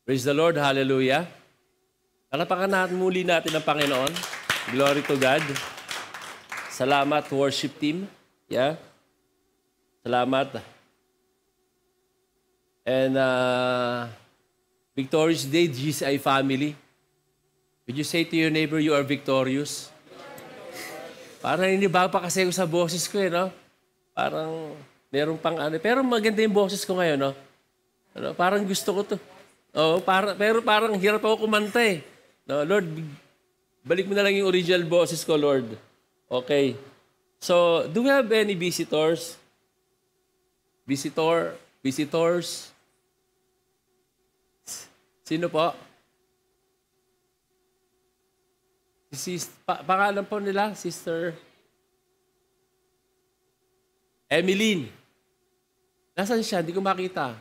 Praise the Lord. Hallelujah. Palapakan natin muli natin ang Panginoon. Glory to God. Salamat, worship team. Yeah. Salamat. And victorious day, GCI family. Would you say to your neighbor, you are victorious? Parang hindi ba pa kasi sa boses ko, no? Parang meron pang ano. Pero maganda yung boses ko ngayon, no? Ano, parang gusto ko to. Oh, pero parang hirap ako kumanta eh. No, Lord, balik mo na lang yung original boses ko, Lord. Okay. So, do we have any visitors? Visitors? Sino po? Pangalan po nila, Sister Emeline. Nasaan siya? Hindi ko makita.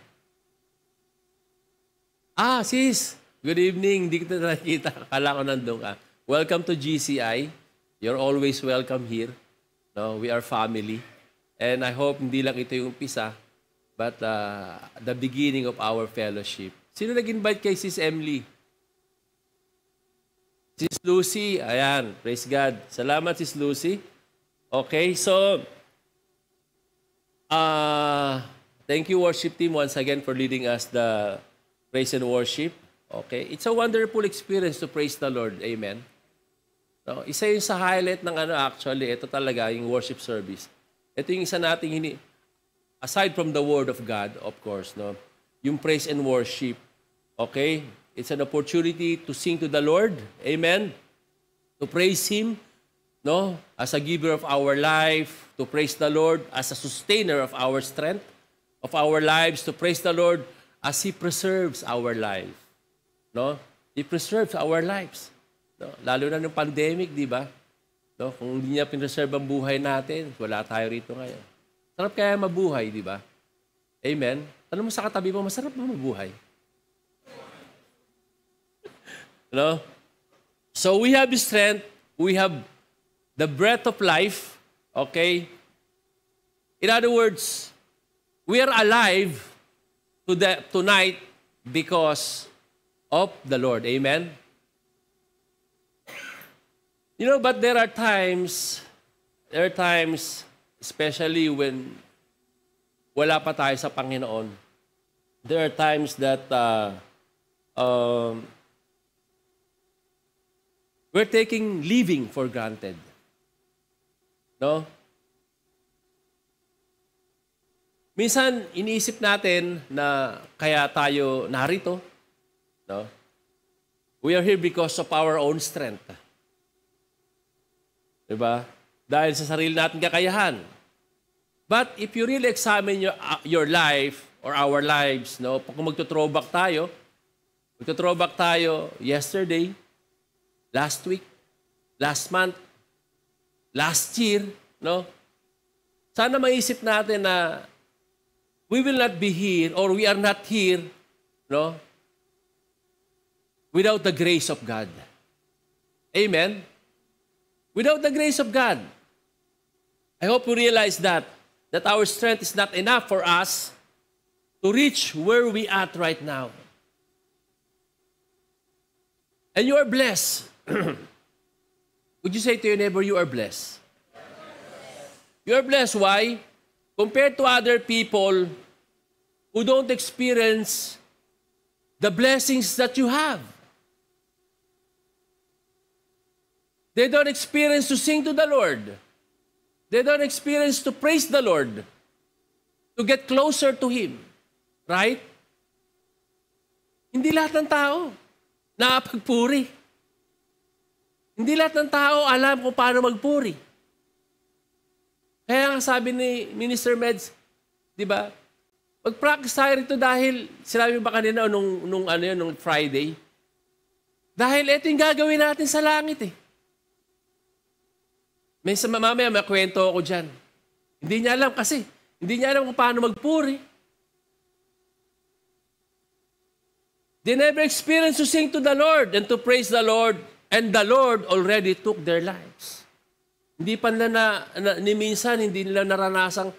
Ah, sis. Good evening. Hindi kita nakikita. Akala ko nandun ka. Welcome to GCI. You're always welcome here. No, we are family. And I hope hindi lang ito yung umpisa, but the beginning of our fellowship. Sino nag-invite kay Sis Emily? Sis Lucy. Ayan. Praise God. Salamat, Sis Lucy. Okay, so thank you, worship team, once again for leading us the praise and worship. Okay. It's a wonderful experience to praise the Lord. Amen. No, isa yung sa highlight ng actually, ito talaga yung worship service. Ito yung isa nating aside from the Word of God, of course, no, yung praise and worship. Okay? It's an opportunity to sing to the Lord. Amen. To praise Him, no, as a giver of our life, to praise the Lord as a sustainer of our strength, of our lives, to praise the Lord as He preserves our life. No? He preserves our lives. No? Lalo na ng pandemic, di ba? No? Kung hindi niya pinreserve ang buhay natin, wala tayo rito ngayon. Sarap kaya mabuhay, di ba? Amen? Tanong mo sa katabi mo, masarap ba mabuhay? No? So we have strength, we have the breath of life, okay? In other words, we are alive tonight because of the Lord. Amen? You know, but there are times, especially when wala pa tayo sa Panginoon, there are times that we're taking living for granted. No? Minsan, iniisip natin na kaya tayo narito. No? We are here because of our own strength. Diba? Dahil sa sarili natin kakayahan. But if you really examine your life or our lives, no, kung magto-throwback tayo yesterday, last week, last month, last year, no? Sana maisip natin na we will not be here or we are not here, no, without the grace of God. Amen? Without the grace of God. I hope we realize that our strength is not enough for us to reach where we at right now. And you are blessed. Would you say to your neighbor, you are blessed? You are blessed. Why? Compared to other people who don't experience the blessings that you have. They don't experience to sing to the Lord. They don't experience to praise the Lord, to get closer to Him. Right? Hindi lahat ng tao nakapagpuri. Hindi lahat ng tao alam kung paano magpuri. Kaya nga sabi ni Minister Meds, di ba, mag-practice tayo rito dahil, sinabi ba kanina nung Friday, dahil ito yung gagawin natin sa langit eh. Mamaya may kwento ako dyan. Hindi niya alam kasi. Hindi niya alam kung paano magpuri. They never experienced to sing to the Lord and to praise the Lord, and the Lord already took their lives. Hindi pa ni minsan, hindi nila naranasang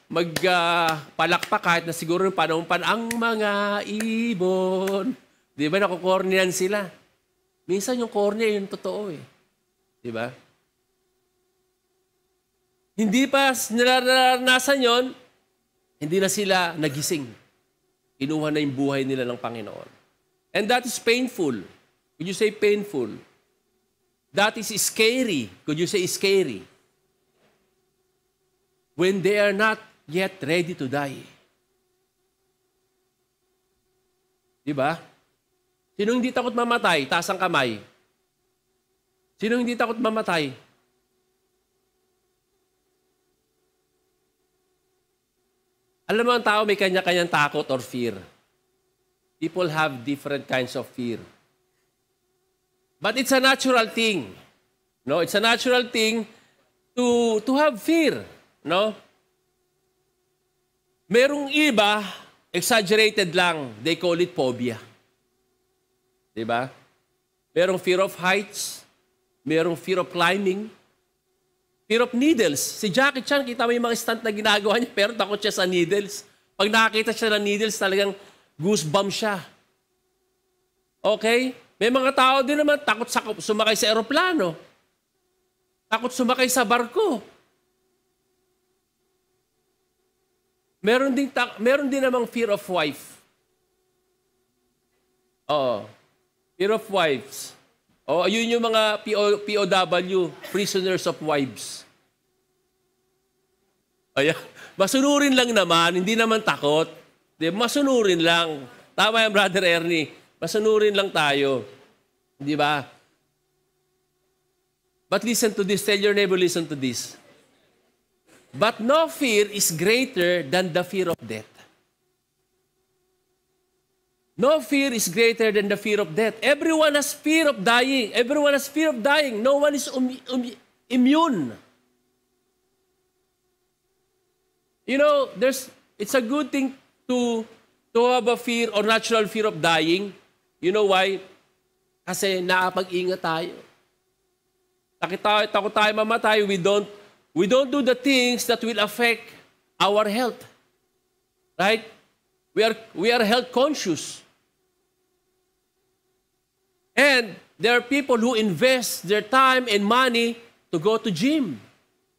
magpalakpak kahit na siguro yung panahon pa ang mga ibon Di ba, nakukornean sila. Minsan yung cornea, yung totoo eh. Di ba? Hindi pa nila naranasan yon, hindi na sila nagising. Kinuha na yung buhay nila ng Panginoon. And that is painful. Could you say painful? That is scary. Could you say scary? When they are not yet ready to die. Di ba? Sino hindi takot mamatay? Taas ang kamay. Sino hindi takot mamatay? Alam mo, ang tao may kanya-kanyang takot or fear. People have different kinds of fear. But it's a natural thing. No, it's a natural thing to have fear, no? Merong iba, exaggerated lang. They call it phobia. 'Di ba? Merong fear of heights, merong fear of climbing, fear of needles. Si Jackie Chan, kita mo yung mga stunt na ginagawa niya, pero takot siya sa needles. Pag nakakita siya ng needles, talagang goosebumps siya. Okay? May mga tao din naman takot sumakay sa eroplano. Takot sumakay sa barko. Meron din namang fear of wife. Oo. Fear of wives. O, ayun yung mga POW, prisoners of wives. Ayan. Masunurin lang naman, hindi naman takot. Masunurin lang. Tama yan, Brother Ernie. Masunurin lang tayo. Di ba? But listen to this. Tell your neighbor, listen to this. But no fear is greater than the fear of death. No fear is greater than the fear of death. Everyone has fear of dying. Everyone has fear of dying. No one is immune. You know, it's a good thing to have a fear or natural fear of dying. You know why? Kasi nakapag-ingat tayo. Takot tayo mamatay. We don't do the things that will affect our health. Right? We are health conscious. And there are people who invest their time and money to go to gym.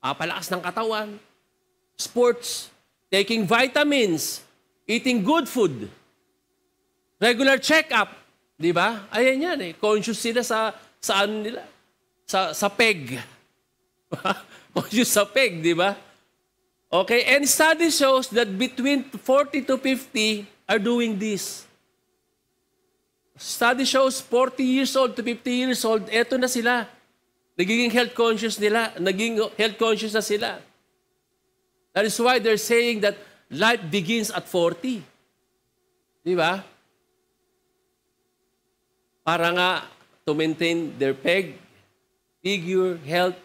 Palakas ng katawan. Sports. Taking vitamins. Eating good food. Regular check-up. Di ba? Ayan yan eh. Conscious sila sa ano nila. Sa peg. Conscious sa peg, di ba? Okay, and study shows that between 40 to 50 are doing this. Study shows 40 years old to 50 years old, eto na sila. Naging health conscious na sila. That is why they're saying that life begins at 40. Di ba? Para nga to maintain their figure, health.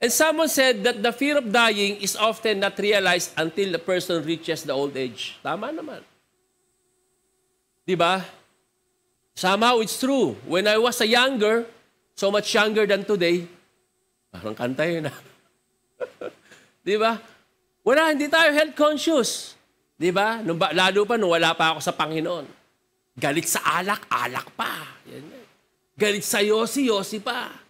And someone said that the fear of dying is often not realized until the person reaches the old age. Tama naman. Di ba? Somehow it's true. When I was so much younger than today, parang kanta yun na. Di ba? Hindi tayo health conscious. Di ba? Lalo pa nung wala pa ako sa Panginoon. Galit sa alak pa. Yan. Galit sa yosi pa.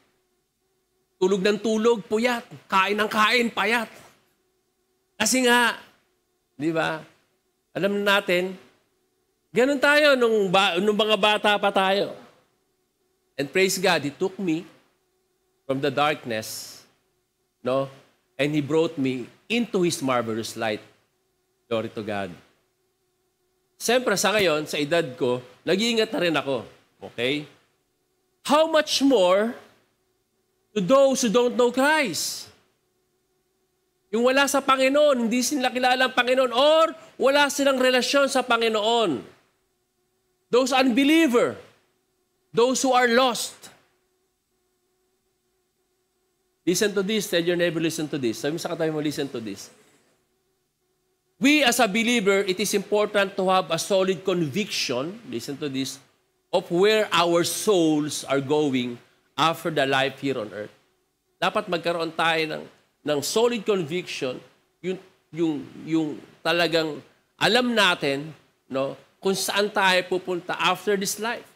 Tulog ng tulog, puyat. Kain ng kain, payat. Kasi nga, di ba? Alam natin, ganun tayo nung mga bata pa tayo. And praise God, He took me from the darkness, no? And He brought me into His marvelous light. Glory to God. Siyempre, sa ngayon, sa edad ko, nag-iingat na rin ako. Okay? How much more to those who don't know Christ? Yung wala sa Panginoon, hindi sila kilala ang Panginoon, or wala silang relasyon sa Panginoon. Those unbeliever, those who are lost. Listen to this. Tell your neighbor, listen to this. Sabi mo sa katabi mo, listen to this. We as a believer, it is important to have a solid conviction, listen to this, of where our souls are going after the life here on earth. Dapat magkaroon tayo ng solid conviction, yung talagang alam natin, no, kung saan tayo pupunta after this life.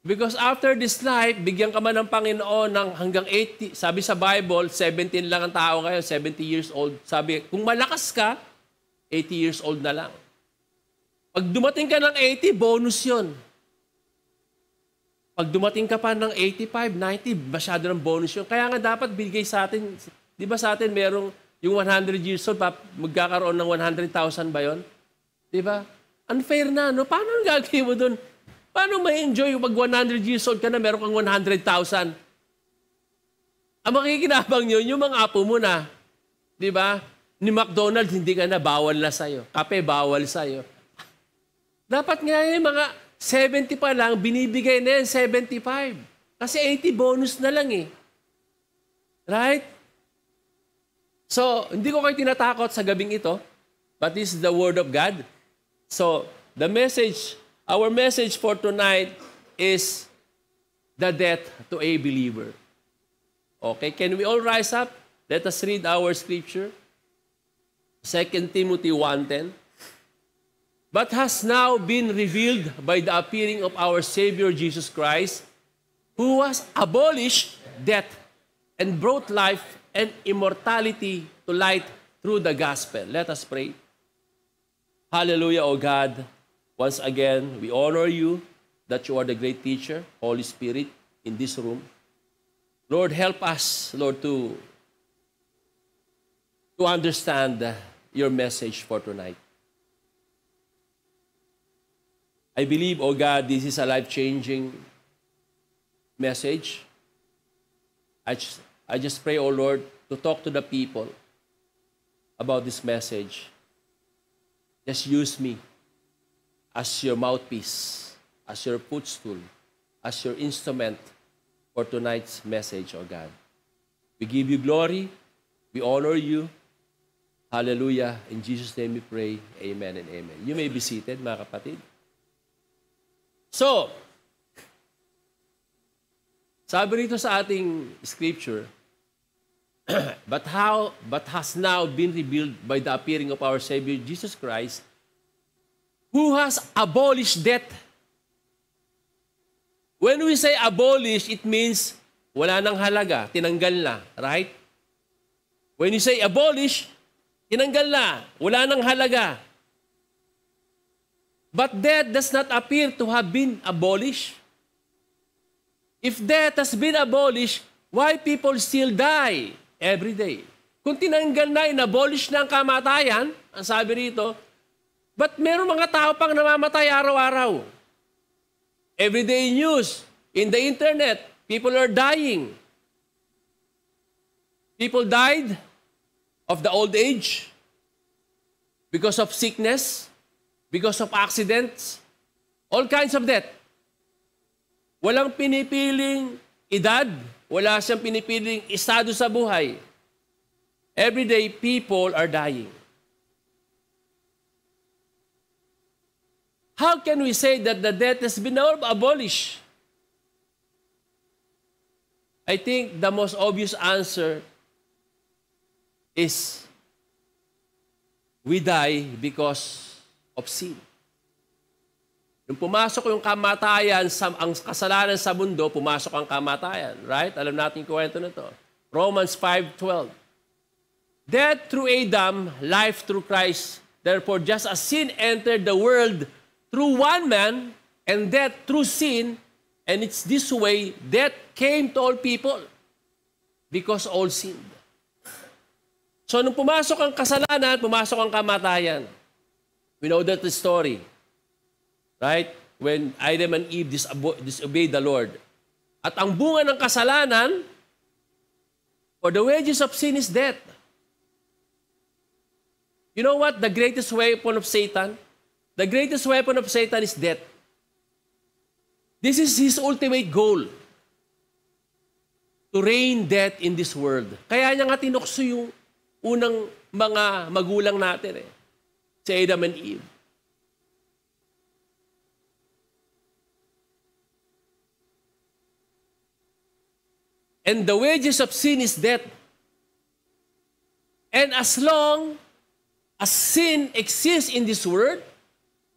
Because after this life, bigyan ka man ng Panginoon ng hanggang 80. Sabi sa Bible, 17 lang ang tao ngayon, 70 years old. Sabi, kung malakas ka, 80 years old na lang. Pag dumating ka ng 80, bonus yon. Pag dumating ka pa ng 85, 90, masyado ng bonus yun. Kaya nga dapat bigay sa atin, di ba sa atin merong yung 100 years old, magkakaroon ng 100,000 ba yun? Di ba? Unfair na, no? Paano ang gagawin mo dun? Paano may enjoy pag 100 years old ka na meron kang 100,000? Ang makikinabang nyo, yung mga apo mo na, di ba? Ni McDonald's, hindi ka na, bawal na sa'yo. Kape, bawal sa'yo. Dapat nga yung mga 70 pa lang, binibigay na yan 75. Kasi 80 bonus na lang eh. Right? So, hindi ko kayo tinatakot sa gabing ito, but this is the Word of God. So, our message for tonight is the death to a believer. Okay, can we all rise up? Let us read our scripture. 2 Timothy 1:10. But has now been revealed by the appearing of our Savior Jesus Christ, who has abolished death and brought life and immortality to light through the gospel. Let us pray. Hallelujah, O God. Once again, we honor you that you are the great teacher, Holy Spirit, in this room. Lord, help us, Lord, to understand your message for tonight. I believe, oh God, this is a life-changing message. I just pray, oh Lord, to talk to the people about this message. Just use me as your mouthpiece, as your footstool, as your instrument for tonight's message, oh God. We give you glory. We honor you. Hallelujah. In Jesus' name we pray. Amen and amen. You may be seated, mga kapatid. So, sabi rito sa ating scripture, but has now been revealed by the appearing of our Savior Jesus Christ, who has abolished death. When we say abolish, it means wala nang halaga, tinanggal na, right? When you say abolish, tinanggal na, wala nang halaga. But death does not appear to have been abolished. If death has been abolished, why people still die every day? Kung tinanggal na, inabolish na ang kamatayan, ang sabi rito, but meron mga tao pang namamatay araw-araw. Everyday news, in the internet, people are dying. People died of the old age because of sickness, because of accidents, all kinds of death. Walang pinipiling edad, wala siyang pinipiling estado sa buhay. Every day, people are dying. How can we say that the death has been abolished? I think the most obvious answer is we die because of sin. Nung pumasok yung kamatayan, ang kasalanan sa mundo, pumasok ang kamatayan. Right? Alam natin yung kwento na to. Romans 5:12. Death through Adam, life through Christ. Therefore, just as sin entered the world through one man, and death through sin, and it's this way, death came to all people because all sinned. So, nung pumasok ang kasalanan, pumasok ang kamatayan. We know that the story, right? When Adam and Eve disobeyed the Lord. At ang bunga ng kasalanan, for the wages of sin is death. You know what? The greatest weapon of Satan? The greatest weapon of Satan is death. This is his ultimate goal. To reign death in this world. Kaya niya nga tinukso yung unang mga magulang natin si Adam and Eve. And the wages of sin is death. And as long as sin exists in this world,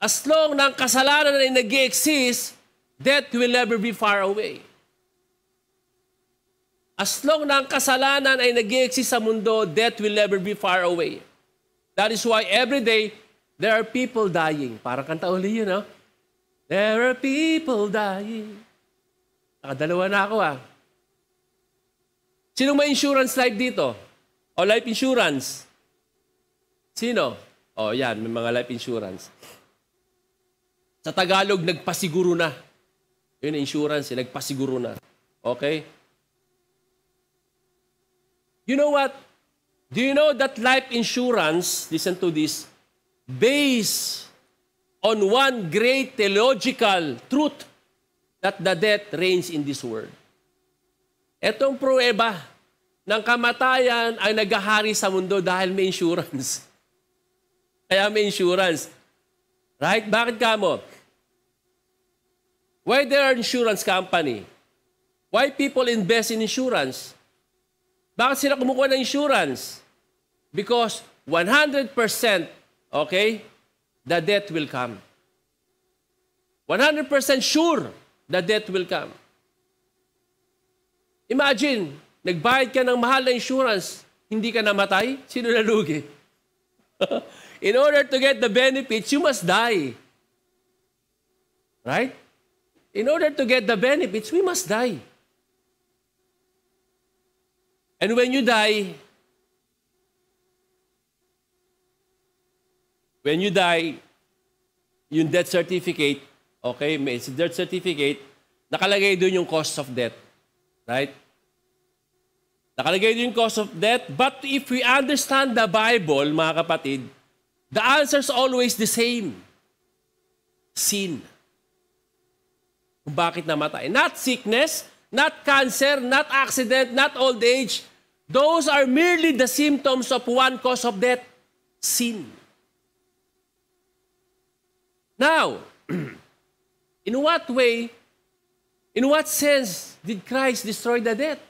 As long na ang kasalanan ay nag-exist, death will never be far away. As long na ang kasalanan ay nag-exist sa mundo, death will never be far away. That is why every day, there are people dying. Parang kanta uli yun, no? There are people dying. Nakadalawa na ako, Sinong may insurance life dito? O life insurance? Sino? O yan, may mga life insurance. Sa Tagalog, nagpasiguro na. Yun insurance, nagpasiguro na. Okay? You know what? Do you know that life insurance, listen to this, based on one great theological truth that the death reigns in this world. Etong pruweba ng kamatayan ay naghahari sa mundo dahil may insurance. Kaya may insurance. Right? Bakit kamo? Why there are insurance company? Why people invest in insurance? Bakit sila kumukuha ng insurance? Because 100%, okay, the death will come. 100% sure the death will come. Imagine, nagbayad ka ng mahal na insurance, hindi ka namatay, sino nalugi? In order to get the benefits, you must die. Right? In order to get the benefits, we must die. And when you die, yung death certificate, okay, may death certificate, nakalagay doon yung cause of death. Right? Nakalagay doon yung cause of death. But if we understand the Bible, mga kapatid, the answer is always the same. Sin. Kung bakit namatay. Not sickness, not cancer, not accident, not old age. Those are merely the symptoms of one cause of death. Sin. Now, in what way, in what sense did Christ destroy the death?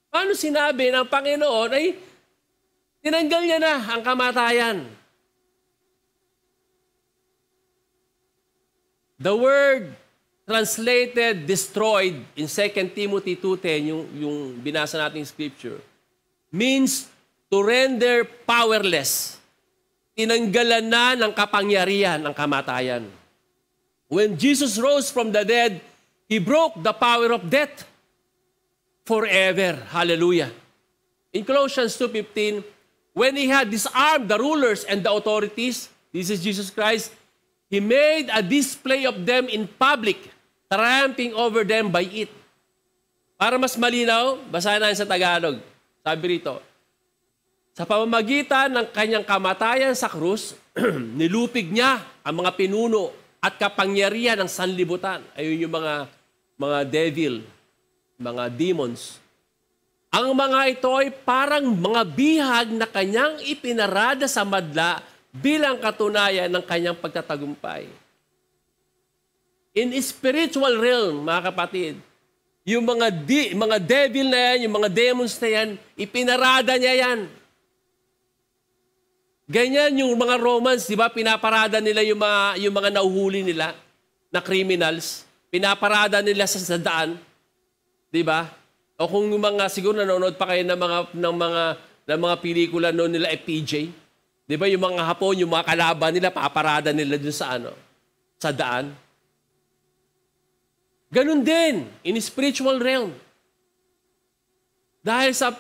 Paano sinabi ng Panginoon ay tinanggal niya na ang kamatayan? The word translated destroyed in 2 Timothy 2:10, yung binasa nating scripture, means to render powerless. Tinanggalan na ng kapangyarihan ang kamatayan. When Jesus rose from the dead, He broke the power of death forever. Hallelujah. In Colossians 2:15, when He had disarmed the rulers and the authorities, this is Jesus Christ, He made a display of them in public, triumphing over them by it. Para mas malinaw, basahin natin sa Tagalog. Sabi rito, sa pamamagitan ng kanyang kamatayan sa krus, nilupig niya ang mga pinuno at kapangyarihan ng sanlibutan. Ayun yung mga devil, mga demons. Ang mga ito ay parang mga bihag na kanyang ipinarada sa madla bilang katunayan ng kanyang pagtatagumpay. In spiritual realm, mga kapatid, yung mga devil na yan, yung mga demons na yan, ipinarada niya yan. Ganyan yung mga Romans, di ba? Pinaparada nila yung mga nauhuli nila na criminals. Pinaparada nila sa daan. Di ba? O kung mga, siguro nanonood pa kayo ng mga pelikula noon nila PJ. Di ba? Yung mga Hapon, yung mga kalaban nila, paparada nila dun sa daan. Ganun din, in spiritual realm. Dahil sa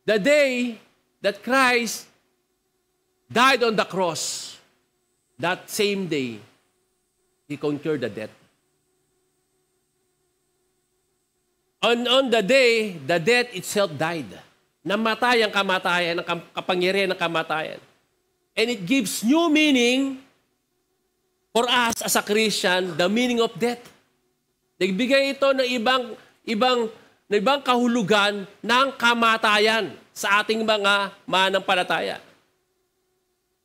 the day that Christ died on the cross, that same day, He conquered the death. On the day, the death itself died. Namatay ang kamatayan, ang kapangyarihan ng kamatayan. And it gives new meaning for us as a Christian, the meaning of death. Nagbigay ito ng ibang kahulugan ng kamatayan sa ating mga manampalataya.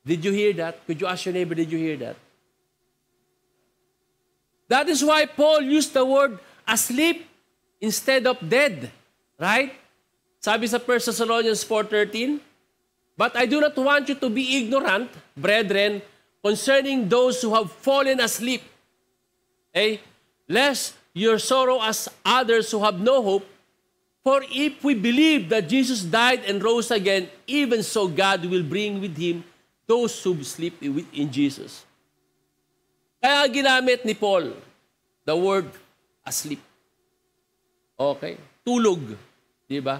Did you hear that? Could you ask your neighbor, did you hear that? That is why Paul used the word asleep instead of dead. Right? Sabi sa 1 Thessalonians 4:13, but I do not want you to be ignorant, brethren, concerning those who have fallen asleep. Okay? Lest your sorrow as others who have no hope. For if we believe that Jesus died and rose again, even so God will bring with Him those who sleep in Jesus. Kaya ginamit ni Paul the word asleep. Okay? Tulog. Di ba?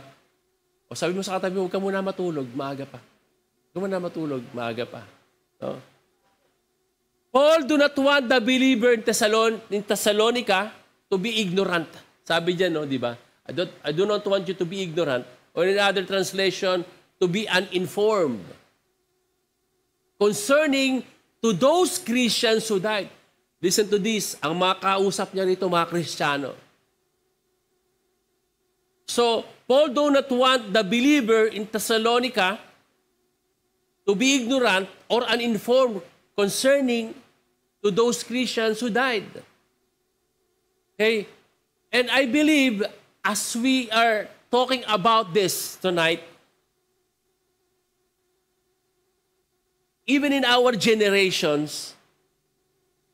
O sabi mo sa katabi, huwag ka muna matulog, maaga pa. Huwag ka muna matulog, maaga pa. No? Paul do not want the believer in Thessalonica to be ignorant. Sabi diyan, no, di ba? I do not want you to be ignorant. Or in other translation, to be uninformed. Concerning to those Christians who died. Listen to this. Ang makausap niya rito, mga Kristiyano. So, Paul do not want the believer in Thessalonica to be ignorant or uninformed concerning to those Christians who died. Okay? And I believe, as we are talking about this tonight, even in our generations,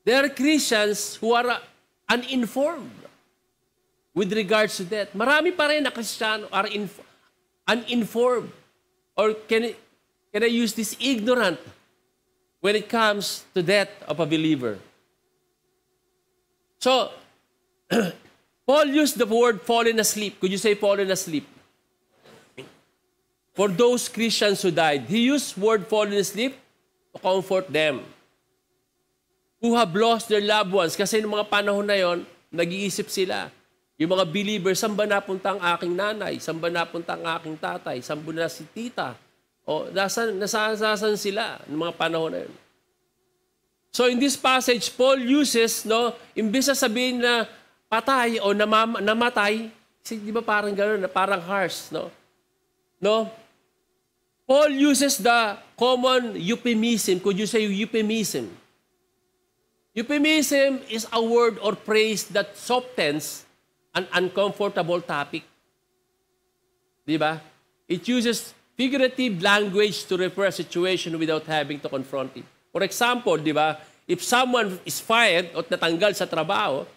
there are Christians who are uninformed with regards to that. Marami pa rin na Kristiyano are uninformed, or can I use this, ignorant when it comes to death of a believer. So, Paul used the word fallen asleep. Could you say fallen asleep? For those Christians who died, he used word fallen asleep to comfort them who have lost their loved ones. Kasi noong mga panahon na yon, nag-iisip sila. Yung mga believers, saan ba napunta ang aking nanay? Saan ba napunta ang aking tatay? Saan ba na si tita? O nasaan sila noong mga panahon na yun? So in this passage, Paul uses, no, imbes na sabihin na patay o namatay, di ba parang gano'n, parang harsh, no? No? Paul uses the common euphemism. Could you say euphemism? Euphemism is a word or phrase that softens an uncomfortable topic. Di ba? It uses figurative language to refer a situation without having to confront it. For example, di ba, if someone is fired o natanggal sa trabaho,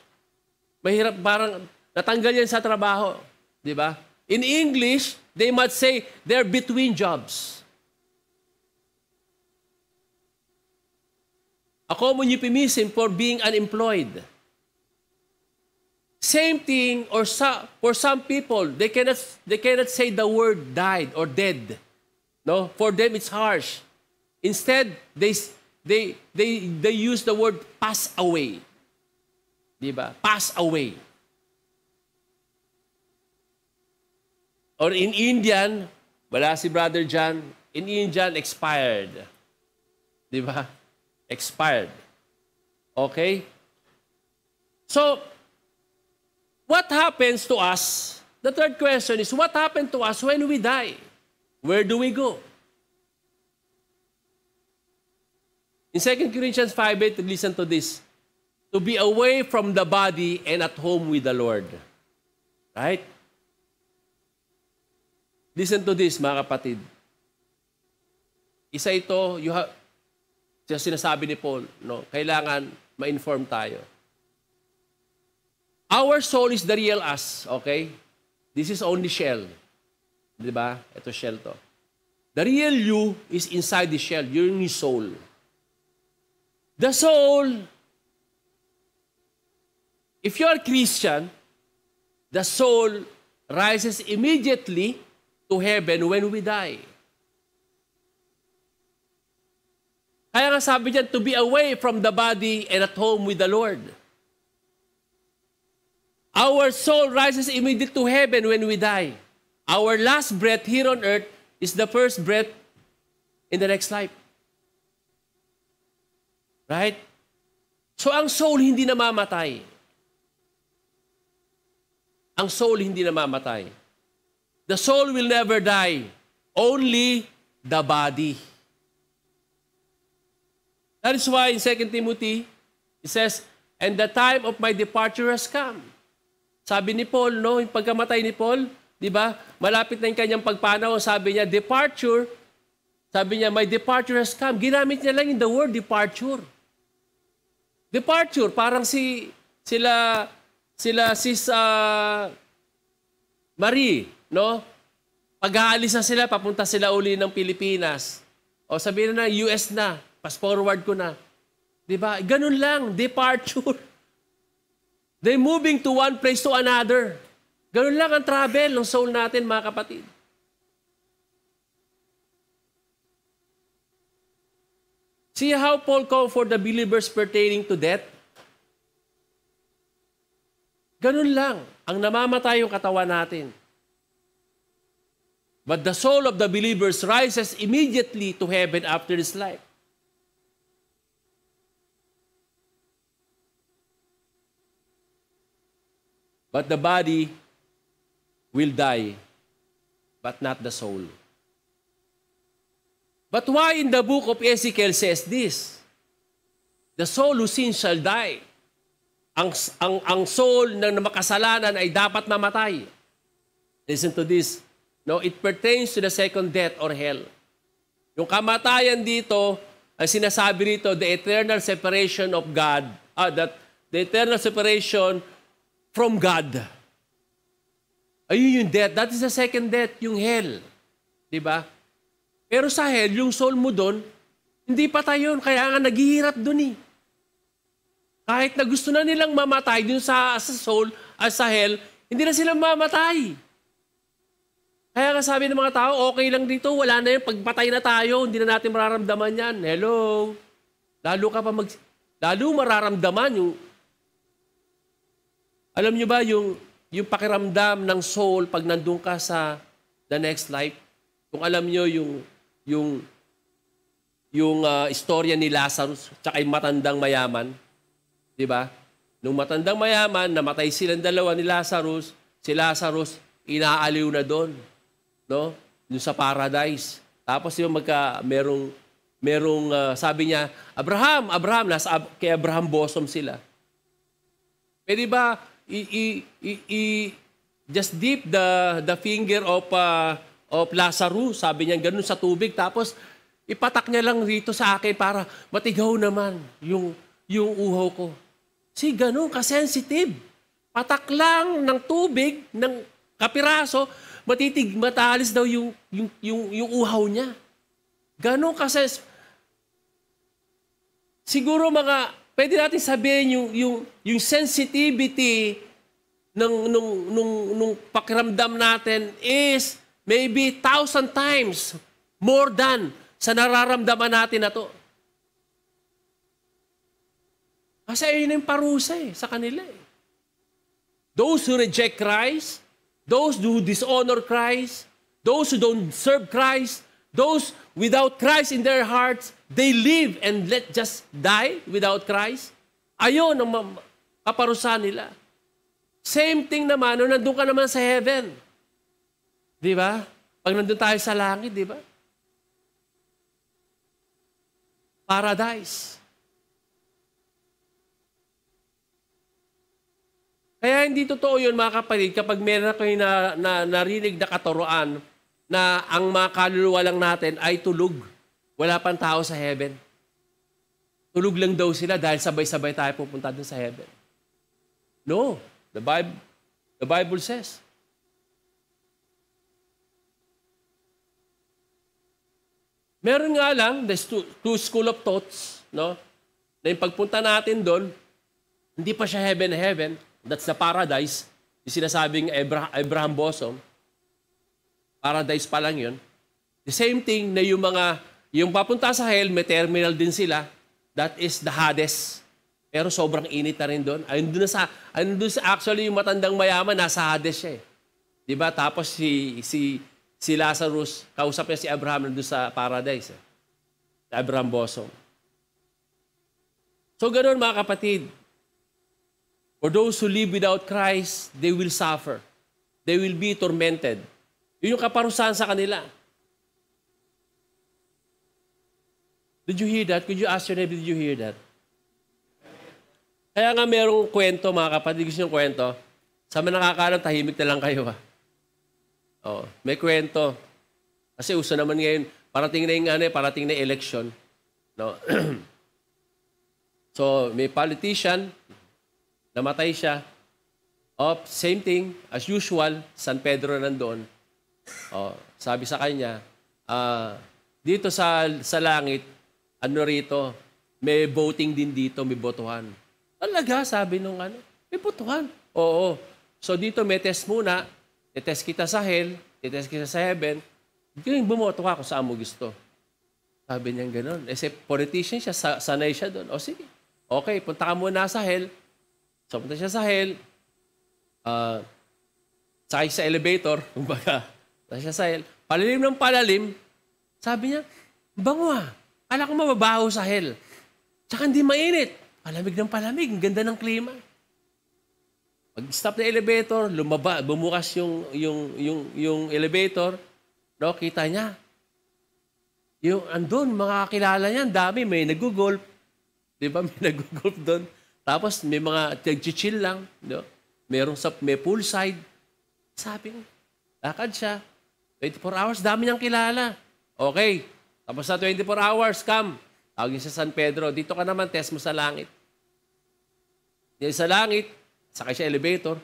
mahirap, parang natanggal yan sa trabaho. Di ba? In English, they might say they're between jobs. A common euphemism for being unemployed. Same thing, or for some people, they cannot say the word died or dead. No, for them it's harsh. Instead, they use the word pass away. Di ba? Pass away. Or in Indian, wala si Brother John, in Indian, expired. Di ba? Expired. Okay? So, what happens to us? The third question is, what happened to us when we die? Where do we go? In 2 Corinthians 5:8, listen to this. To be away from the body and at home with the Lord. Right? Listen to this, mga kapatid. Isa ito, sinasabi ni Paul, no, kailangan ma-inform tayo. Our soul is the real us, okay? This is only shell. Di ba? Ito shell to. The real you is inside the shell. You're in your soul. The soul, if you are Christian, the soul rises immediately to heaven when we die. Kaya nga sabi diyan, to be away from the body and at home with the Lord. Our soul rises immediately to heaven when we die. Our last breath here on earth is the first breath in the next life. Right? So ang soul hindi namamatay. Ang soul hindi namamatay. The soul will never die. Only the body. That is why in 2 Timothy, it says, and the time of my departure has come. Sabi ni Paul, no, yung pagkamatay ni Paul, di ba, malapit na yung kanyang pagpanaw, sabi niya, departure, Sabi niya, my departure has come. Ginamit niya lang yung the word departure. Departure, parang sila sis Marie, no? Pag-aalis na sila, papunta sila uli ng Pilipinas. O sabihin na, US na, pass forward ko na. Diba? Ganun lang, departure. They moving to one place to another. Ganun lang ang travel ng soul natin, mga kapatid. See how Paul called for the believers pertaining to death? Ganun lang. Ang namamatay yung katawan natin. But the soul of the believers rises immediately to heaven after this life. But the body will die, but not the soul. But why in the book of Ezekiel says this? The soul who sins shall die. Ang soul ng makasalanan ay dapat mamatay. Listen to this. No, it pertains to the second death or hell. Yung kamatayan dito, ang sinasabi rito, the eternal separation of God, the eternal separation from God. Ayun yung death. That is the second death, yung hell. Diba? Pero sa hell, yung soul mo doon, hindi patay yun. Kaya nga naghihirap doon eh. Kahit na gusto na nilang mamatay dun sa soul, sa hell, hindi na sila mamatay. Kaya nga sabi ng mga tao, okay lang dito, wala na yun, pagpatay na tayo, hindi na natin mararamdaman yan. Hello? Lalo mararamdaman yung, alam nyo ba yung pakiramdam ng soul pag nandun ka sa the next life? Kung alam nyo yung istorya ni Lazarus, tsaka yung matandang mayaman, di ba? Nung matandang mayaman, namatay silang dalawa ni Lazarus, si Lazarus, inaaliw na doon. No? Yung sa paradise. Tapos yung merong sabi niya, Abraham, nasa kay Abraham bosom sila. Pwede ba just dip the finger of Lazarus, sabi niya ganun sa tubig, tapos ipatak niya lang rito sa akin para matigaw naman yung uhaw ko. Si ganun ka-sensitive. Patak lang ng tubig, ng kapiraso, matalis daw yung uhaw niya. Ganun kasi, siguro pwede natin sabihin yung sensitivity nung pakiramdam natin is maybe 1,000 times more than sa nararamdaman natin na to. Kasi ayun yung parusa sa kanila Those who reject Christ, those who dishonor Christ, those who don't serve Christ, those without Christ in their hearts, they live and just die without Christ. Ayun ang kaparusahan nila. Same thing naman, nung nandun ka naman sa heaven. Di ba? Pag nandun tayo sa langit, di ba? Paradise. Kaya hindi totoo yun, mga kapatid, kapag meron kayo narinig na katuruan na ang mga kaluluwa lang natin ay tulog. Wala pang tao sa heaven. Tulog lang daw sila dahil sabay-sabay tayo pupunta dun sa heaven. No. The Bible says. Meron nga lang, there's two school of thoughts, no? Na yung pagpunta natin doon, hindi pa siya heaven. That's the paradise. Yung sinasabing Abraham bosom. Paradise pa lang yun. The same thing na yung papunta sa hell, may terminal din sila. That is the Hades. Pero sobrang init na rin doon. Ayun doon sa actually yung matandang mayaman, nasa Hades siya Diba? Tapos si Lazarus, kausap niya si Abraham doon sa paradise. Abraham bosom. So ganoon mga kapatid. For those who live without Christ, they will suffer. They will be tormented. Yun yung kaparusahan sa kanila. Did you hear that? Could you ask your neighbor, did you hear that? Kaya nga merong kwento, mga kapatid, gusto nyo kwento? Sa mga nakakaalam, tahimik na lang kayo. May kwento. Kasi uso naman ngayon, parating na yung parating na election, no? So, may politician, namatay siya. Same thing, as usual, San Pedro nandoon. Sabi sa kanya, dito sa langit, ano rito, may voting din dito, may botohan. Talaga, sabi nung may botohan. Oo. So dito may test muna, test kita sa hell, test kita sa heaven, bumoto ka kung saan mo gusto. Sabi niya gano'n. Kasi politician siya, sanay siya doon. O sige, okay, punta ka muna sa hell. So punta siya sa hell, sakay sa elevator, kumbaga, siya sa hell, palalim ng palalim, sabi niya, bango kala ko mababaho sa hell. Tsaka hindi mainit, palamig ng palamig, ang ganda ng klima. Pag-stop na elevator, bumukas yung elevator, no, kita niya, yung andun, mga kakilala niya, dami, may nag-golf, di ba, may nag-golf doon. Tapos may mga nag-chill lang, no? May poolside. Sabi ko, lakad siya. 24 hours, dami niyang kilala. Okay, tapos na 24 hours, come. Tawagin sa San Pedro, dito ka naman, test mo sa langit. Diyan sa langit, sakay siya elevator.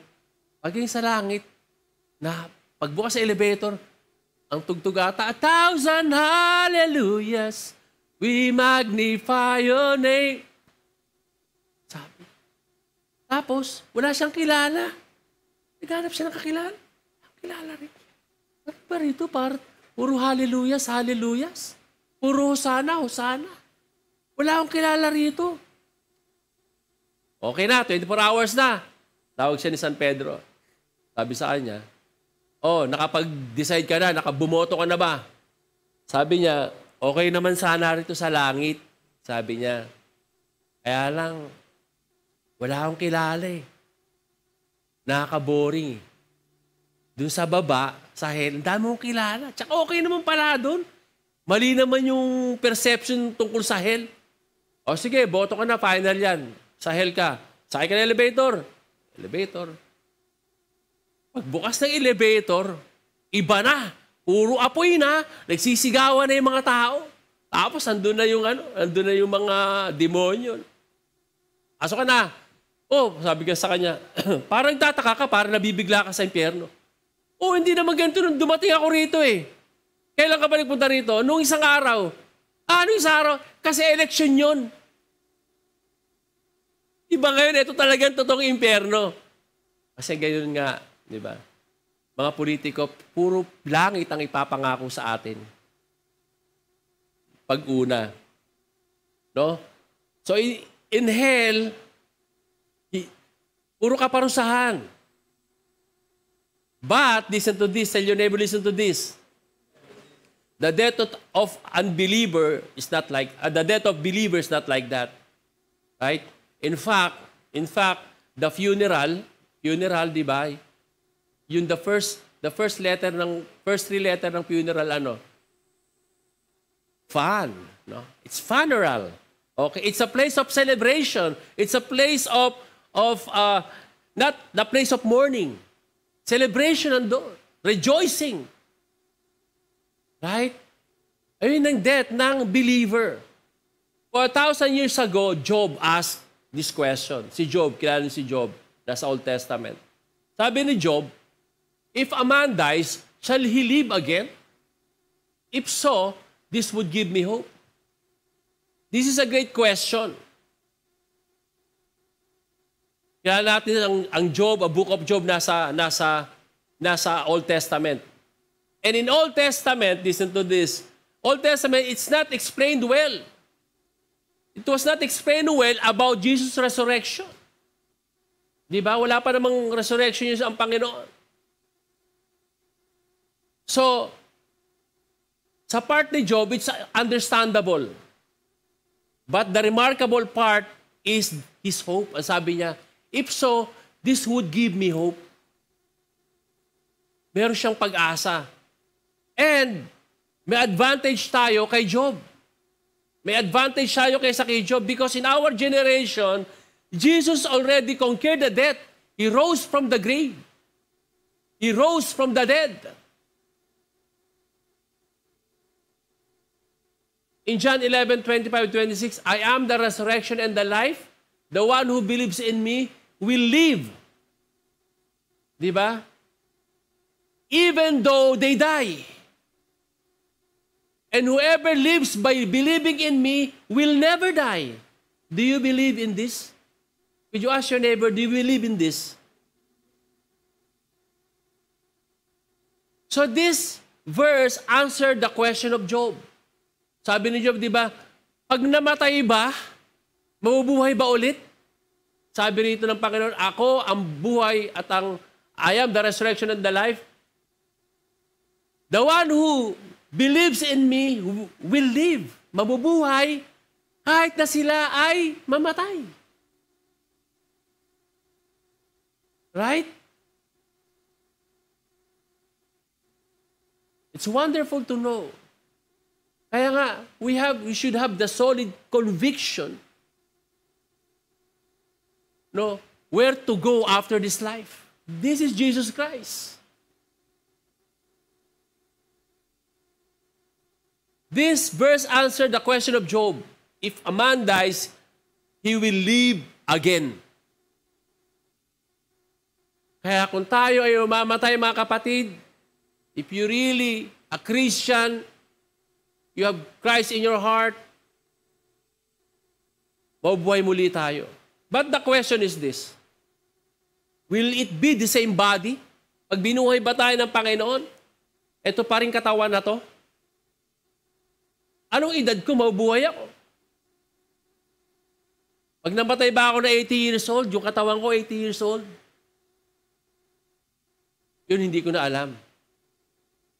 Pagdating sa langit, pagbukas sa elevator, ang tugtog ata, 1,000 hallelujahs, we magnify your name. Tapos, wala siyang kilala. Naghanap siya ng kakilala. Kilala rin. Ano ba rito? Puro hallelujahs, hallelujahs. Puro hosana, hosana. Wala akong kilala rito. Okay na, 24 hours na. Tawag siya ni San Pedro. Sabi sa kanya, nakapag-decide ka na, nakabumoto ka na ba? Sabi niya, okay naman sana rito sa langit. Sabi niya, kaya lang, wala akong kilala eh. Nakaka-boring. Doon sa baba, sa hell, ang dami mong kilala. Tsaka okay naman pala doon. Mali naman yung perception tungkol sa hell. O sige, boto ka na, final yan. Sa hell ka. Sakay ka ng elevator. Elevator. Pagbukas ng elevator, iba na. Puro apoy na. Nagsisigawan na yung mga tao. Tapos, andun na yung mga demonyo. Aso ka na. Sabi ka sa kanya, parang tataka ka, parang nabibigla ka sa impyerno. Hindi naman ganito nung dumating ako rito eh. Kailan ka ba nagpunta rito? Nung isang araw. Nung isang araw? Kasi election yun. Diba ngayon, ito talagang totoong impyerno. Kasi gayon nga, di ba? Mga politiko, puro langit ang ipapangako sa atin. Pag-una. No? So, in hell, puro kaparusahan. But, listen to this. Tell your neighbor, listen to this. The death of unbeliever is not like, the death of believer is not like that. Right? In fact, the funeral, di ba? Yung the first three letter ng funeral, Fun. No? It's funeral. Okay? It's a place of celebration. It's a place of not the place of mourning. Celebration andun. Rejoicing. Right? Ayun ang death ng believer. 1,000 years ago, Job asked this question. Si Job, kilala niyo si Job, nasa Old Testament. Sabi ni Job, if a man dies, shall he live again? If so, this would give me hope. This is a great question. Kaya natin ang Job, ang book of Job nasa Old Testament. And in Old Testament, listen to this, Old Testament, it's not explained well. It was not explained well about Jesus' resurrection. Di ba? Wala pa namang resurrection yun ang Panginoon. So, sa part ni Job, it's understandable. But the remarkable part is his hope. Ang sabi niya, if so, this would give me hope. Meron siyang pag-asa. And may advantage tayo kay Job. May advantage tayo kay Job because in our generation, Jesus already conquered the death. He rose from the grave. He rose from the dead. In John 11:25-26, I am the resurrection and the life. The one who believes in me will live. Di ba? Even though they die. And whoever lives by believing in me will never die. Do you believe in this? Could you ask your neighbor, do you believe in this? So this verse answered the question of Job. Sabi ni Job, di ba, pag namatay ba, mabubuhay ba ulit? Sabi rito ng Panginoon, ako ang buhay at I am the resurrection and the life. The one who believes in me will live. Mabubuhay kahit na sila ay mamatay. Right? It's wonderful to know. Kaya nga, we should have the solid conviction, no, where to go after this life. This is Jesus Christ. This verse answered the question of Job. If a man dies, he will live again. Kaya kung tayo ay mamamatay, mga kapatid, if you really a Christian, you have Christ in your heart, mabubuhay muli tayo. But the question is this, will it be the same body? Pag binuhay ba tayo ng Panginoon, ito pa rin katawan na to? Anong edad ko, mabubuhay ako? Pag namatay ba ako na 80 years old, yung katawan ko 80 years old? Yun hindi ko na alam.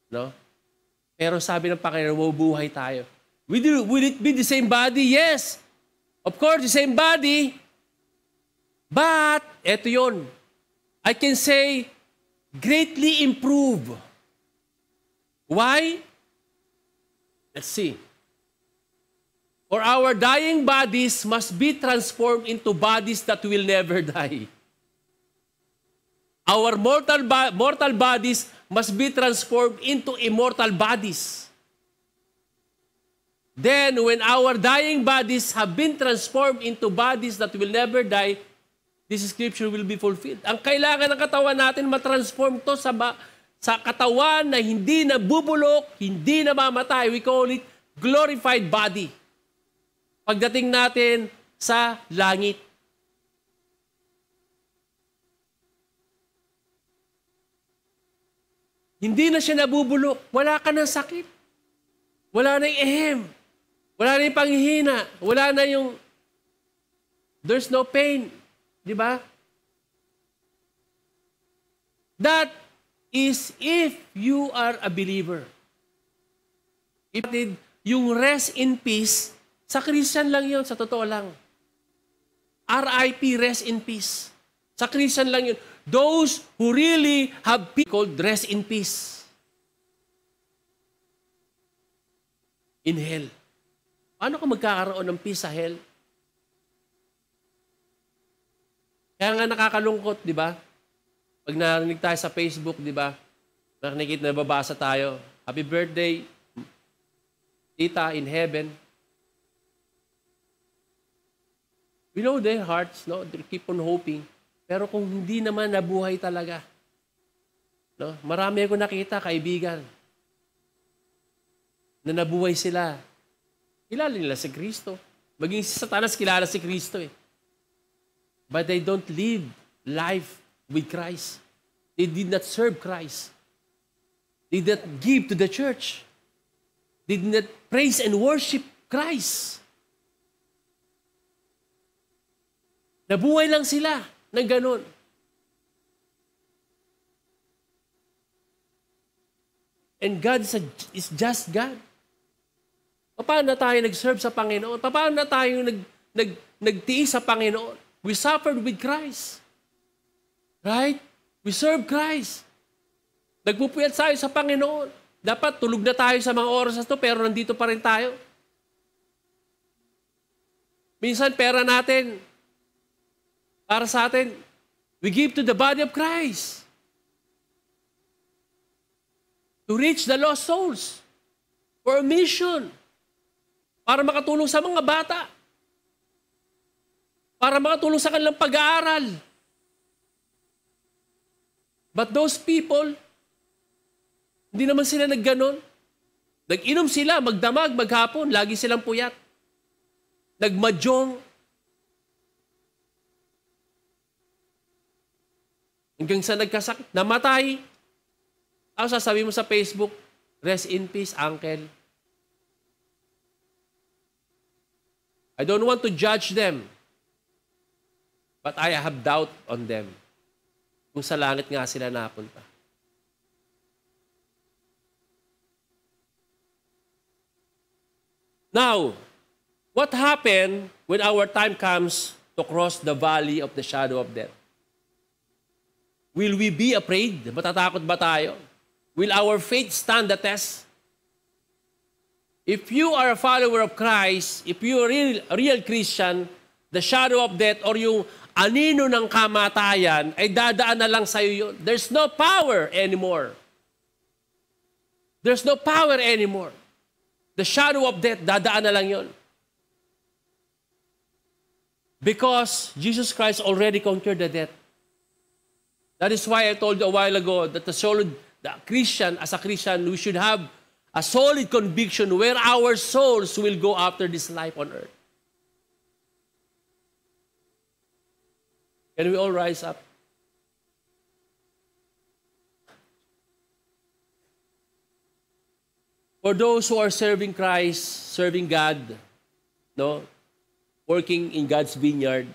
No? Pero sabi ng Panginoon, mabubuhay tayo. Will it be the same body? Yes. Of course, the same body. But, eto yun. I can say, greatly improve. Why? Let's see. For our dying bodies must be transformed into bodies that will never die. Our mortal bodies must be transformed into immortal bodies. Then, when our dying bodies have been transformed into bodies that will never die, this scripture will be fulfilled. Ang kailangan ng katawan natin, matransform to sa katawan na hindi nabubulok, hindi namamatay. We call it glorified body. Pagdating natin sa langit. Hindi na siya nabubulok. Wala ka ng sakit. Wala na yung ehem. Wala na yung panghihina. Wala na yung there's no pain. Di ba? That is if you are a believer. If yung rest in peace, sa Christian lang yun, sa totoo lang. RIP, rest in peace. Sa Christian lang yun. Those who really have peace called rest in peace. In hell. Paano ka magkakaroon ng peace sa hell? Kaya nga nakakalungkot, di ba? Pag narinig tayo sa Facebook, di ba? Nakikita, nababasa tayo. Happy birthday, tita in heaven. We know their hearts, no? They keep on hoping. Pero kung hindi naman nabuhay talaga, no? Marami akong nakita, kaibigan, na nabuhay sila. Kilala nila si Kristo. Maging si Satanas, kilala si Kristo eh. But they don't live life with Christ. They did not serve Christ. They did not give to the church. They did not praise and worship Christ. Nabuhay lang sila ng ganun. And God is just God. Paano na tayo nag-serve sa Panginoon? Paano na tayo nagtiis sa Panginoon? We suffered with Christ. Right? We serve Christ. Nagpupuyat tayo sa Panginoon. Dapat tulog na tayo sa mga oras na ito, pero nandito pa rin tayo. Minsan, pera natin, para sa atin, we give to the body of Christ to reach the lost souls for a mission. para makatulong sa mga bata, para makatulong sa kanilang pag-aaral. But those people, hindi naman sila nagganon. Nag-inom sila, magdamag, maghapon, lagi silang puyat. Nagmadyong. Hanggang sa nagkasakit, namatay. Ano sasabihin mo sa Facebook? Rest in peace, uncle. I don't want to judge them, but I have doubt on them. Kung sa langit nga sila napunta. Now, what happened when our time comes to cross the valley of the shadow of death? Will we be afraid? Matatakot ba tayo? Will our faith stand the test? If you are a follower of Christ, if you are a real Christian, the shadow of death or yung anino ng kamatayan ay dadaan na lang sa'yo yun. There's no power anymore. There's no power anymore. The shadow of death, dadaan na lang yun. Because Jesus Christ already conquered the death. That is why I told you a while ago that as a Christian, we should have a solid conviction where our souls will go after this life on earth. Can we all rise up? For those who are serving Christ, serving God, no, working in God's vineyard,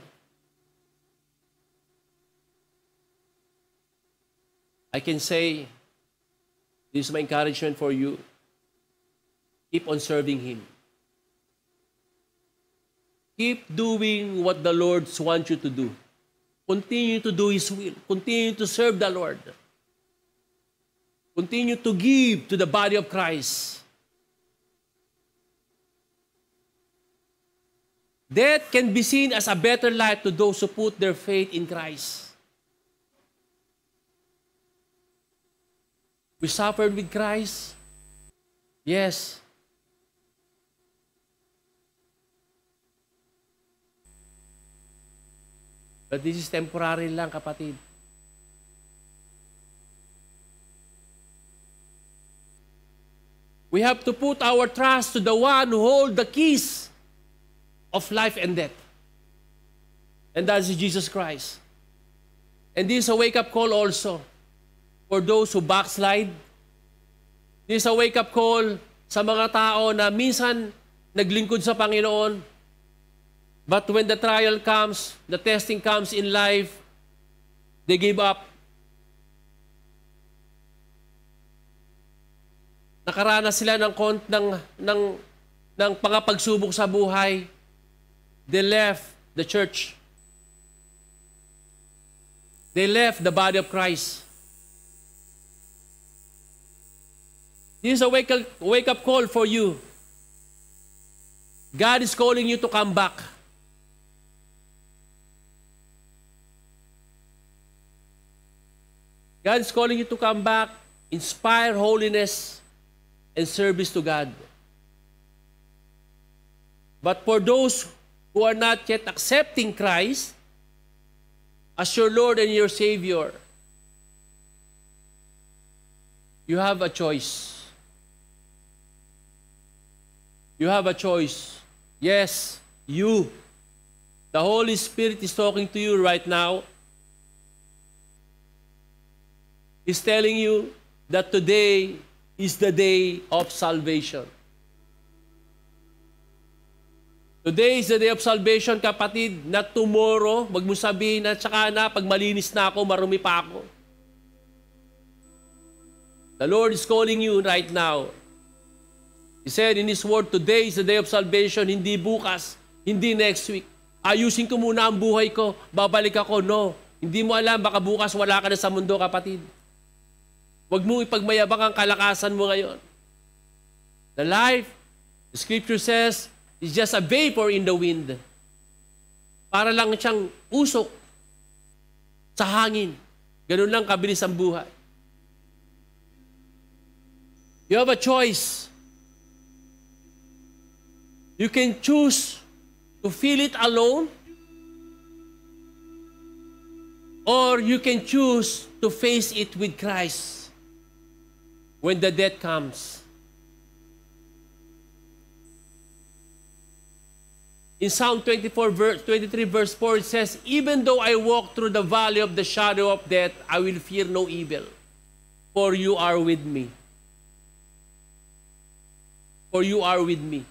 I can say, this is my encouragement for you. Keep on serving Him. Keep doing what the Lord wants you to do. Continue to do His will. Continue to serve the Lord. Continue to give to the body of Christ. Death can be seen as a better life to those who put their faith in Christ. We suffered with Christ. Yes. But this is temporary lang, kapatid. We have to put our trust to the one who holds the keys of life and death. And that is Jesus Christ. And this is a wake-up call also for those who backslide. This is a wake-up call sa mga tao na minsan naglingkod sa Panginoon. But when the trial comes, the testing comes in life, they give up. Nakaranas sila ng pangapagsubok sa buhay. They left the church. They left the body of Christ. This is a wake-up call for you. God is calling you to come back. God is calling you to come back, inspire holiness and service to God. But for those who are not yet accepting Christ as your Lord and your Savior, you have a choice. You have a choice. Yes, you. The Holy Spirit is talking to you right now. He's telling you that today is the day of salvation. Today is the day of salvation, kapatid, not tomorrow. Wag mo sabihin na, tsaka na, pag malinis na ako, marumi pa ako. The Lord is calling you right now. He said in His word, today is the day of salvation, hindi bukas, hindi next week. Ayusin ko muna ang buhay ko, babalik ako. No, hindi mo alam, baka bukas wala ka na sa mundo, kapatid. Huwag mo ipagmayabang ang kalakasan mo ngayon. The life, the Scripture says, is just a vapor in the wind. Para lang siyang usok sa hangin. Ganun lang kabilis ang buhay. You have a choice. You can choose to feel it alone, or you can choose to face it with Christ when the death comes. In Psalm 23 verse 4, it says, "Even though I walk through the valley of the shadow of death, I will fear no evil, for you are with me." For you are with me.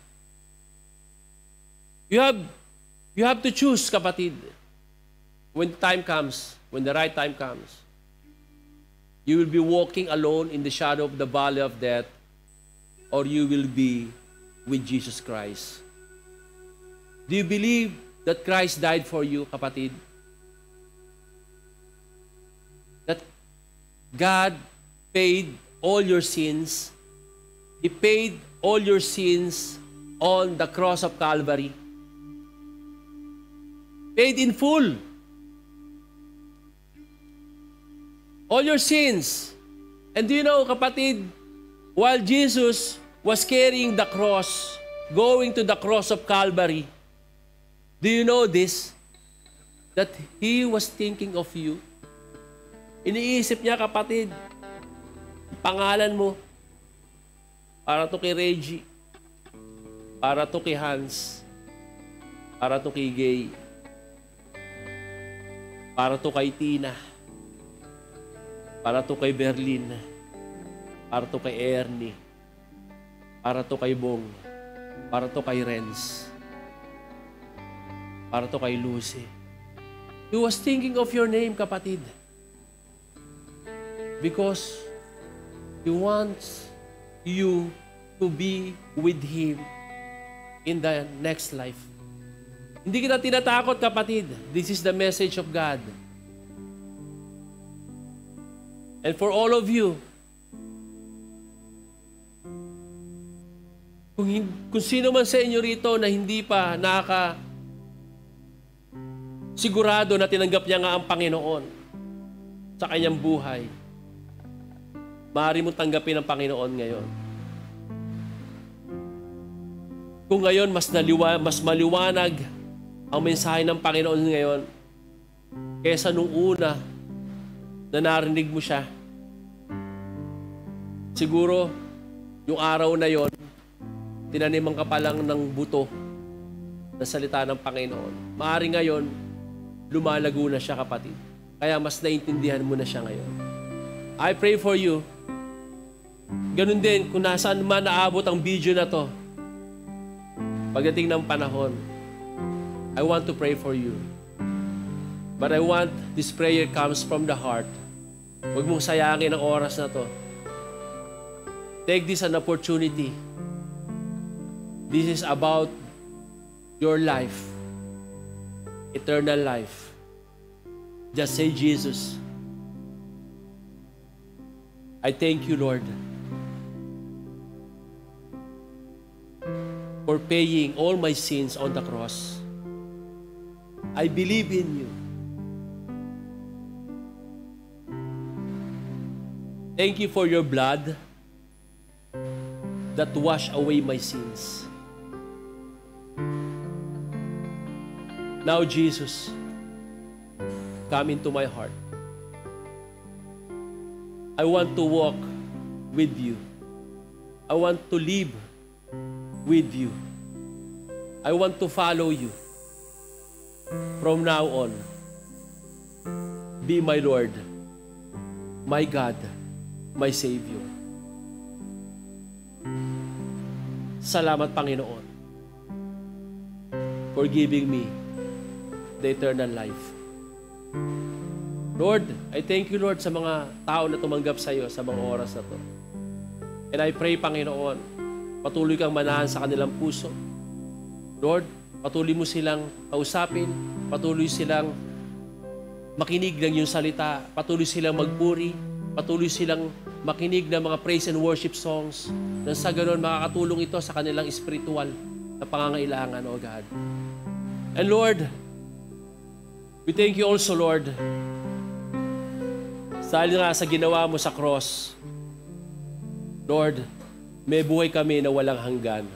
You have to choose, kapatid. When the time comes, when the right time comes, you will be walking alone in the shadow of the valley of death, or you will be with Jesus Christ. Do you believe that Christ died for you, kapatid? That God paid all your sins. He paid all your sins on the cross of Calvary. Paid in full. All your sins. And do you know, kapatid, while Jesus was carrying the cross, going to the cross of Calvary, do you know this? That He was thinking of you. Iniisip niya, kapatid, pangalan mo, para to kay Reggie, para to kay Hans, para to kay Gay, para to kay Tina, para to kay Berlin, para to kay Ernie, para to kay Bong, para to kay Renz, para to kay Lucy. He was thinking of your name, kapatid. Because He wants you to be with Him in the next life. Hindi kita tinatakot, kapatid. This is the message of God. And for all of you, kung sino man sa inyo rito na hindi pa sigurado na tinanggap niya nga ang Panginoon sa kanyang buhay, maaari mo tanggapin ang Panginoon ngayon. Kung ngayon mas maliwanag ang mensahe ng Panginoon ngayon kaysa nung una na narinig mo siya, siguro yung araw na yon tinaniman ka pa lang ng buto na salita ng Panginoon. Maaari ngayon lumalago na siya, kapatid. Kaya mas naintindihan mo na siya ngayon. I pray for you. Ganun din, kung nasaan man naabot ang video na to, pagdating ng panahon, I want to pray for you. But I want this prayer comes from the heart. Huwag mong sayangin ang oras na to. Take this an opportunity. This is about your life. Eternal life. Just say, "Jesus, I thank you, Lord, for paying all my sins on the cross. I believe in you. Thank you for your blood that washed away my sins. Now, Jesus, come into my heart. I want to walk with you. I want to live with you. I want to follow you. From now on, be my Lord, my God, my Savior." Salamat, Panginoon, for giving me the eternal life. Lord, I thank you, Lord, sa mga tao na tumanggap sa iyo sa mga oras na to. And I pray, Panginoon, patuloy kang manahan sa kanilang puso. Lord, patuloy mo silang kausapin, patuloy silang makinig ng iyong salita, patuloy silang magpuri, patuloy silang makinig ng mga praise and worship songs, na sa ganon makakatulong ito sa kanilang spiritual na pangangailangan, O God. And Lord, we thank you also, Lord, dahil nga sa ginawa mo sa cross. Lord, may buhay kami na walang hanggan.